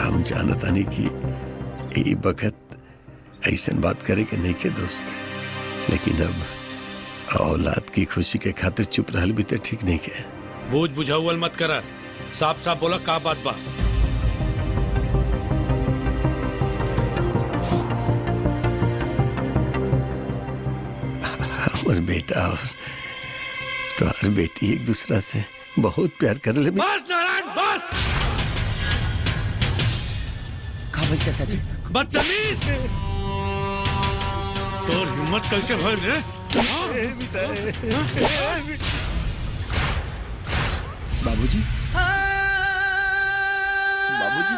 हम जानतानी कि ई बखत ऐसन बात करे के नहीं के दोस्त, लेकिन अब औलाद की खुशी के खातिर चुप रहल भी तो ठीक नहीं के। बूझ बुझाउल मत करा, साफ साफ बोला का बात बा। हमार बेटा और तुम्हारी बेटी एक दूसरा से बहुत प्यार कर ले। बस नारायण बस। का बोल चाचा जी? बदतमीज, तोर हिम्मत कैसे भइल रे? बाबूजी, बाबूजी